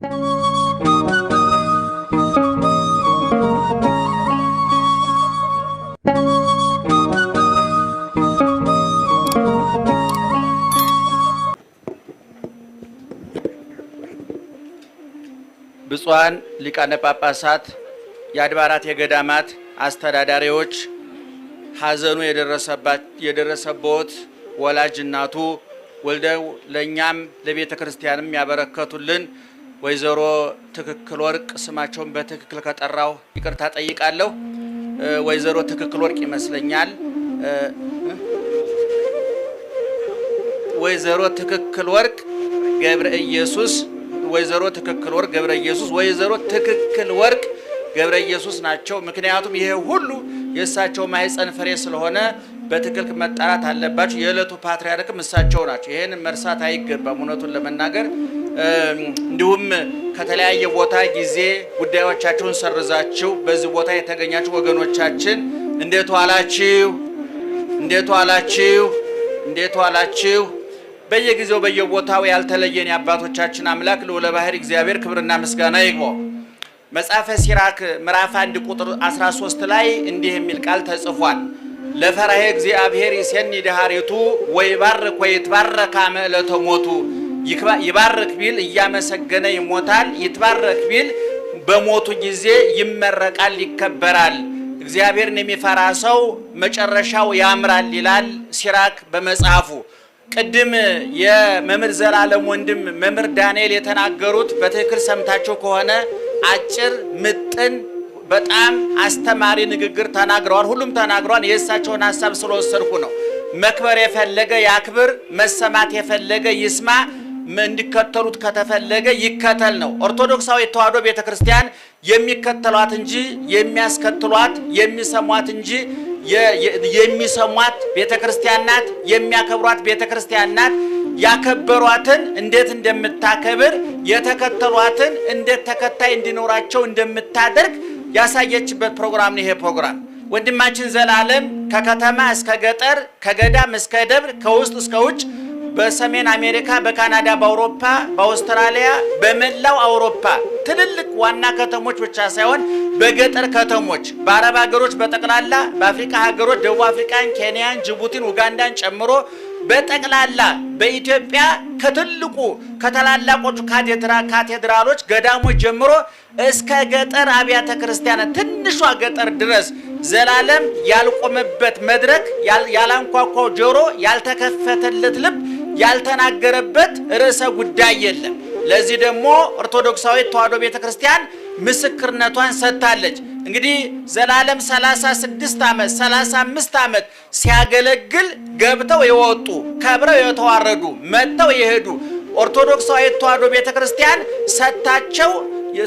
ብፁዓን ሊቃነ ጳጳሳት፣ የአድባራት የገዳማት አስተዳዳሪዎች፣ ሐዘኑ የደረሰበት ወላጅ እናቱ ወልደው ለኛም ለቤተ ክርስቲያንም ያበረከቱልን ወይዘሮ ትክክል ወርቅ ስማቸውን በትክክል ከጠራው ይቅርታ ጠይቃለሁ። ወይዘሮ ትክክል ወርቅ ይመስለኛል። ወይዘሮ ትክክል ወርቅ ገብረ ኢየሱስ ወይዘሮ ትክክል ወርቅ ገብረ ኢየሱስ ወይዘሮ ትክክል ወርቅ ገብረ ኢየሱስ ናቸው። ምክንያቱም ይሄ ሁሉ የእሳቸው ማህፀን ፍሬ ስለሆነ በትክክል መጣራት አለባቸው። የዕለቱ ፓትርያርክም እሳቸው ናቸው። ይሄን መርሳት አይገባም። እውነቱን ለመናገር እንዲሁም ከተለያየ ቦታ ጊዜ ጉዳዮቻችሁን ሰርዛችሁ በዚህ ቦታ የተገኛችሁ ወገኖቻችን እንዴት ዋላችሁ? እንዴት ዋላችሁ? እንዴት ዋላችሁ? በየጊዜው በየቦታው ያልተለየን የአባቶቻችን አምላክ ልዑለ ባሕርይ እግዚአብሔር ክብርና ምስጋና ይግባው። መጽሐፈ ሲራክ ምዕራፍ 1 ቁጥር 13 ላይ እንዲህ የሚል ቃል ተጽፏል። ለፈራሄ እግዚአብሔር ይሴኒ ዳሃሪቱ ወይባርክ ወይትባረክ አመ ዕለተ ሞቱ። ይባርክ ቢል እያመሰገነ ይሞታል፣ ይትባረክ ቢል በሞቱ ጊዜ ይመረቃል፣ ይከበራል። እግዚአብሔርን የሚፈራ ሰው መጨረሻው ያምራል ይላል ሲራክ በመጽሐፉ። ቅድም የመምህር ዘላለም ወንድም መምህር ዳንኤል የተናገሩት በትክክል ሰምታችሁ ከሆነ አጭር ምጥን በጣም አስተማሪ ንግግር ተናግረዋል። ሁሉም ተናግረዋል። የእሳቸውን ሐሳብ ስለወሰድኩ ነው። መክበር የፈለገ ያክብር፣ መሰማት የፈለገ ይስማ፣ እንዲከተሉት ከተፈለገ ይከተል ነው። ኦርቶዶክሳዊ ተዋሕዶ ቤተክርስቲያን የሚከተሏት እንጂ የሚያስከትሏት የሚሰሟት እንጂ የሚሰሟት ቤተክርስቲያን ናት። የሚያከብሯት ቤተክርስቲያን ናት። ያከበሯትን እንዴት እንደምታከብር የተከተሏትን እንዴት ተከታይ እንዲኖራቸው እንደምታደርግ ያሳየችበት ፕሮግራም ነው ይሄ ፕሮግራም። ወንድማችን ዘላለም ከከተማ እስከ ገጠር ከገዳም እስከ ደብር ከውስጥ እስከ ውጭ በሰሜን አሜሪካ፣ በካናዳ፣ በአውሮፓ፣ በአውስትራሊያ፣ በመላው አውሮፓ ትልልቅ ዋና ከተሞች ብቻ ሳይሆን በገጠር ከተሞች፣ በአረብ ሀገሮች በጠቅላላ በአፍሪካ ሀገሮች ደቡብ አፍሪካን፣ ኬንያን፣ ጅቡቲን፣ ኡጋንዳን ጨምሮ በጠቅላላ በኢትዮጵያ ከትልቁ ከተላላቆቹ ካቴድራሎች ገዳሞች ጀምሮ እስከ ገጠር አብያተ ክርስቲያናት ትንሿ ገጠር ድረስ ዘላለም ያልቆመበት መድረክ፣ ያላንኳኳው ጆሮ፣ ያልተከፈተለት ልብ፣ ያልተናገረበት ርዕሰ ጉዳይ የለም። ለዚህ ደግሞ ኦርቶዶክሳዊት ተዋሕዶ ቤተክርስቲያን ምስክርነቷን ሰጥታለች። እንግዲህ ዘላለም 36 ዓመት 35 ዓመት ሲያገለግል ገብተው የወጡ ከብረው የተዋረዱ መጥተው የሄዱ ኦርቶዶክሳዊት ተዋሕዶ ቤተክርስቲያን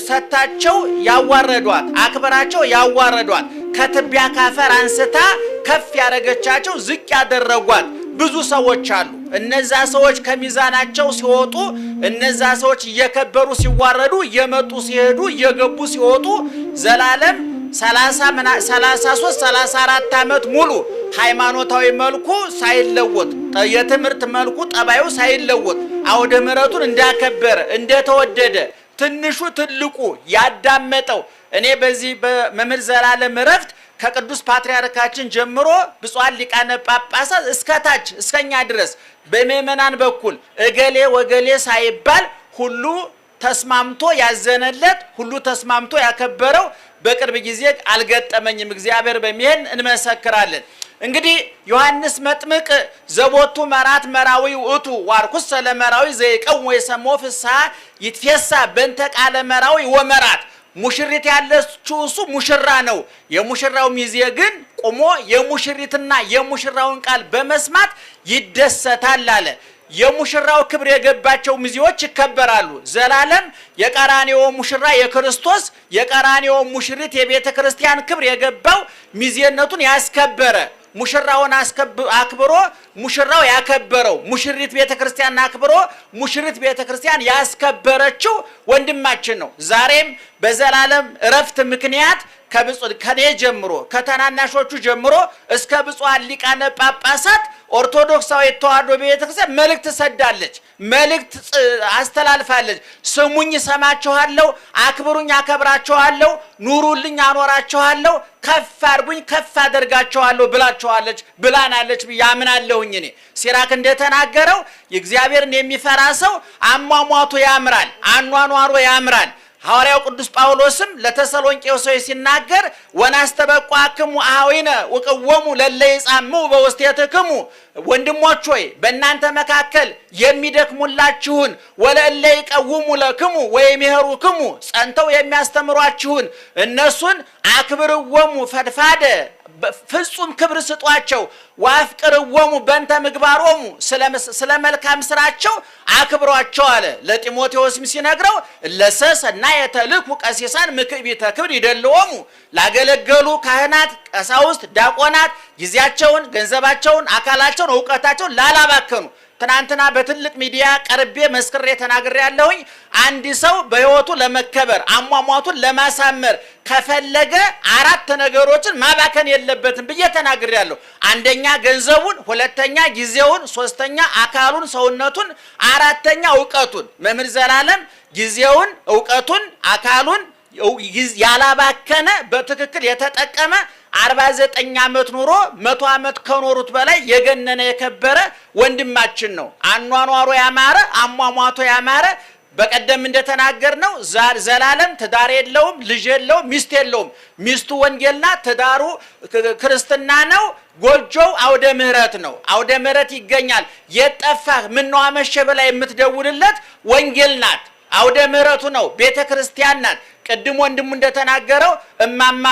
ሰታቸው ያዋረዷት፣ አክብራቸው ያዋረዷት፣ ከትቢያ ካፈር አንስታ ከፍ ያረገቻቸው፣ ዝቅ ያደረጓት ብዙ ሰዎች አሉ። እነዛ ሰዎች ከሚዛናቸው ሲወጡ፣ እነዛ ሰዎች እየከበሩ ሲዋረዱ፣ እየመጡ ሲሄዱ፣ እየገቡ ሲወጡ ዘላለም 33 34 ዓመት ሙሉ ሃይማኖታዊ መልኩ ሳይለወጥ የትምህርት መልኩ ጠባዩ ሳይለወጥ አውደ ምሕረቱን እንዳከበረ እንደተወደደ ትንሹ ትልቁ ያዳመጠው እኔ በዚህ በመምህር ዘላለም ዕረፍት ከቅዱስ ፓትርያርካችን ጀምሮ ብፁዓን ሊቃነ ጳጳሳት እስከታች እስከኛ ድረስ በምእመናን በኩል እገሌ ወገሌ ሳይባል ሁሉ ተስማምቶ ያዘነለት ሁሉ ተስማምቶ ያከበረው በቅርብ ጊዜ አልገጠመኝም። እግዚአብሔር በሚሄን እንመሰክራለን። እንግዲህ ዮሐንስ መጥምቅ ዘቦቱ መራት መራዊ ውእቱ ዋርኩስ ለመራዊ ዘይቀው ወይሰሞ ፍስሐ ይትፌሳ በእንተ ቃለ መራዊ ወመራት። ሙሽሪት ያለችው እሱ ሙሽራ ነው። የሙሽራው ሚዜ ግን ቆሞ የሙሽሪትና የሙሽራውን ቃል በመስማት ይደሰታል አለ። የሙሽራው ክብር የገባቸው ሚዜዎች ይከበራሉ። ዘላለም የቀራንዮ ሙሽራ የክርስቶስ የቀራንዮ ሙሽሪት የቤተ ክርስቲያን ክብር የገባው ሚዜነቱን ያስከበረ ሙሽራውን አክብሮ ሙሽራው ያከበረው ሙሽሪት ቤተ ክርስቲያን አክብሮ ሙሽሪት ቤተ ክርስቲያን ያስከበረችው ወንድማችን ነው። ዛሬም በዘላለም ዕረፍት ምክንያት ከኔ ጀምሮ ከተናናሾቹ ጀምሮ እስከ ብፁዓን ሊቃነ ጳጳሳት ኦርቶዶክሳዊት ተዋሕዶ ቤተክርስቲያን መልእክት ሰዳለች። መልእክት አስተላልፋለች። ስሙኝ ሰማችኋለሁ፣ አክብሩኝ አከብራችኋለሁ፣ ኑሩልኝ አኖራችኋለሁ፣ ከፍ አድርጉኝ ከፍ አደርጋችኋለሁ ብላችኋለች ብላናለች ያምናለሁኝ። እኔ ሲራክ እንደተናገረው የእግዚአብሔርን የሚፈራ ሰው አሟሟቱ ያምራል፣ አኗኗሩ ያምራል። ሐዋርያው ቅዱስ ጳውሎስም ለተሰሎንቄው ሰዎች ሲናገር ወናስተበቋክሙ አኀዊነ ወቀወሙ ለለ ይጻሙ በውስቴትክሙ ወንድሞች ሆይ በእናንተ መካከል የሚደክሙላችሁን ወለለ ይቀውሙ ለክሙ ወይምሄሩክሙ ጸንተው የሚያስተምሯችሁን እነሱን አክብርወሙ ፈድፋደ ፍጹም ክብር ስጧቸው። ወአፍቅርወሙ በእንተ ምግባሮሙ ስለ መልካም ስራቸው አክብሯቸው አለ። ለጢሞቴዎስም ሲነግረው ለሰሰናየ ተልኩ ቀሲሳን ምክቢተ ክብር ይደልዎሙ ላገለገሉ ካህናት፣ ቀሳውስት፣ ዲያቆናት ጊዜያቸውን፣ ገንዘባቸውን፣ አካላቸውን፣ ዕውቀታቸውን ላላባከኑ ትናንትና በትልቅ ሚዲያ ቀርቤ መስክሬ ተናግሬ ያለሁኝ አንድ ሰው በህይወቱ ለመከበር አሟሟቱን ለማሳመር ከፈለገ 4 ነገሮችን ማባከን የለበትም ብዬ ተናግሬ ያለሁ። አንደኛ ገንዘቡን፣ ሁለተኛ ጊዜውን፣ ሶስተኛ አካሉን ሰውነቱን፣ አራተኛ ዕውቀቱን። መምህር ዘላለም ጊዜውን፣ ዕውቀቱን፣ አካሉን ያላባከነ በትክክል የተጠቀመ 49 ዓመት ኑሮ 100 ዓመት ከኖሩት በላይ የገነነ የከበረ ወንድማችን ነው። አኗኗሩ ያማረ አሟሟቱ ያማረ በቀደም እንደተናገርነው ዘላለም ትዳር የለውም፣ ልጅ የለውም፣ ሚስት የለውም። ሚስቱ ወንጌልና ትዳሩ ክርስትና ነው። ጎጆው አውደ ምህረት ነው። አውደ ምህረት ይገኛል። የጠፋህ ምነው አመሸ በላይ የምትደውልለት ወንጌል ናት። አውደ ምህረቱ ነው። ቤተ ክርስቲያን ናት። ቅድም ወንድሙ እንደተናገረው እማማ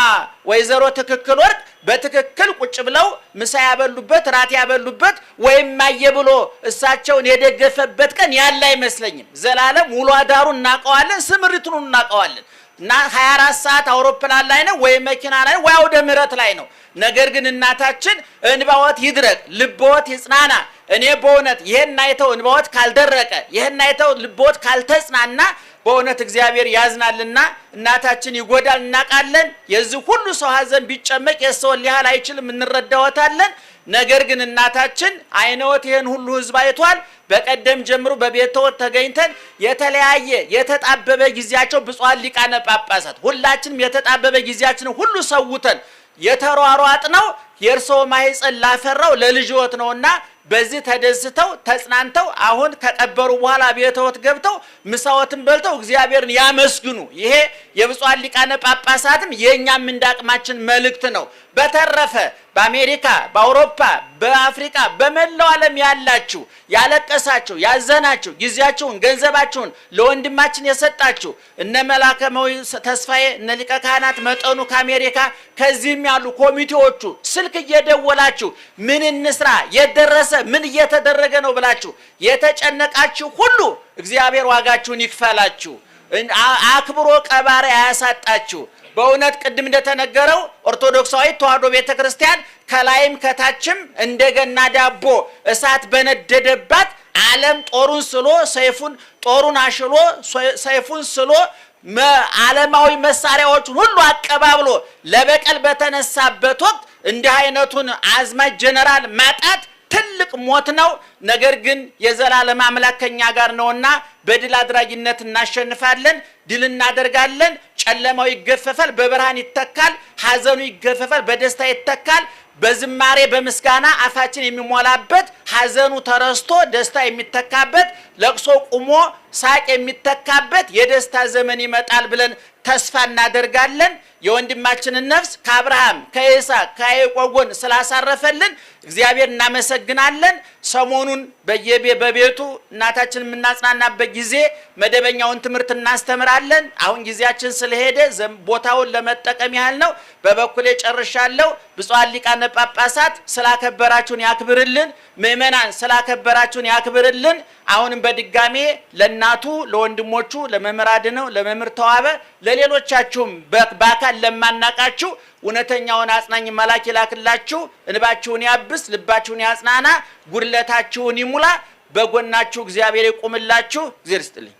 ወይዘሮ ትክክል ወርቅ በትክክል ቁጭ ብለው ምሳ ያበሉበት ራት ያበሉበት ወይም ማየ ብሎ እሳቸውን የደገፈበት ቀን ያለ አይመስለኝም። ዘላለም ውሎ አዳሩን እናቀዋለን፣ ስምሪቱን እናቀዋለን። እና 24 ሰዓት አውሮፕላን ላይ ነው ወይ መኪና ላይ ወይ አውደ ምህረት ላይ ነው። ነገር ግን እናታችን እንባዎት ይድረቅ ልቦት ይጽናና። እኔ በእውነት ይሄን አይተው እንባዎት ካልደረቀ ይሄን አይተው ልቦት ካልተጽናና በእውነት እግዚአብሔር ያዝናልና እናታችን ይጎዳል እናቃለን። የዚህ ሁሉ ሰው ሀዘን ቢጨመቅ የሰው ሊያህል አይችልም እንረዳዎታለን። ነገር ግን እናታችን አይነወት ይሄን ሁሉ ህዝብ አይቷል። በቀደም ጀምሮ በቤተወት ተገኝተን የተለያየ የተጣበበ ጊዜያቸው ብፁዓን ሊቃነ ጳጳሳት ሁላችንም የተጣበበ ጊዜያችንን ሁሉ ሰውተን የተሯሯጥ ነው የእርሶ ማህፀን ላፈራው ለልጅዎት ነውና በዚህ ተደስተው ተጽናንተው አሁን ከቀበሩ በኋላ ቤተወት ገብተው ምሳዎትን በልተው እግዚአብሔርን ያመስግኑ። ይሄ የብፁዓን ሊቃነ ጳጳሳትም የኛም እንዳቅማችን መልእክት ነው። በተረፈ በአሜሪካ፣ በአውሮፓ፣ በአፍሪካ በመላው ዓለም ያላችሁ ያለቀሳችሁ፣ ያዘናችሁ፣ ጊዜያችሁን ገንዘባችሁን ለወንድማችን የሰጣችሁ እነ መላከመዊ ተስፋዬ እነ ሊቀ ካህናት መጠኑ ከአሜሪካ ከዚህም ያሉ ኮሚቴዎቹ ስልክ እየደወላችሁ ምን እንስራ የደረሰ ምን እየተደረገ ነው ብላችሁ የተጨነቃችሁ ሁሉ እግዚአብሔር ዋጋችሁን ይክፈላችሁ። አክብሮ ቀባሪ አያሳጣችሁ። በእውነት ቅድም እንደተነገረው ኦርቶዶክሳዊ ተዋሕዶ ቤተክርስቲያን ከላይም ከታችም እንደገና ዳቦ እሳት በነደደባት ዓለም ጦሩን ስሎ ሰይፉን ጦሩን አሽሎ ሰይፉን ስሎ ዓለማዊ መሳሪያዎችን ሁሉ አቀባብሎ ለበቀል በተነሳበት ወቅት እንዲህ አይነቱን አዝማች ጀነራል ማጣት ትልቅ ሞት ነው። ነገር ግን የዘላለም አምላክ ከኛ ጋር ነውና በድል አድራጊነት እናሸንፋለን፣ ድል እናደርጋለን። ጨለማው ይገፈፋል፣ በብርሃን ይተካል። ሐዘኑ ይገፈፋል፣ በደስታ ይተካል። በዝማሬ በምስጋና አፋችን የሚሞላበት ሐዘኑ ተረስቶ ደስታ የሚተካበት ለቅሶ ቁሞ ሳቅ የሚተካበት የደስታ ዘመን ይመጣል ብለን ተስፋ እናደርጋለን። የወንድማችንን ነፍስ ከአብርሃም ከይስሐቅ ከያዕቆብ ጎን ስላሳረፈልን እግዚአብሔር እናመሰግናለን። ሰሞኑን በቤቱ እናታችን የምናጽናናበት ጊዜ መደበኛውን ትምህርት እናስተምራለን። አሁን ጊዜያችን ስለሄደ ቦታውን ለመጠቀም ያህል ነው። በበኩሌ ጨርሻለሁ። ብፁዓን ሊቃነ ጳጳሳት ስላከበራችሁን ያክብርልን። ምእመናን ስላከበራችሁን ያክብርልን። አሁንም በድጋሜ ለእናቱ ለወንድሞቹ ለመምህር አድነው ለመምህር ተዋበ ለሌሎቻችሁም በአካል ለማናቃችሁ እውነተኛውን አጽናኝ መልአክ ይላክላችሁ። እንባችሁን ያብስ፣ ልባችሁን ያጽናና፣ ጉድለታችሁን ይሙላ። በጎናችሁ እግዚአብሔር ይቁምላችሁ። እግዚአብሔር ይስጥልኝ።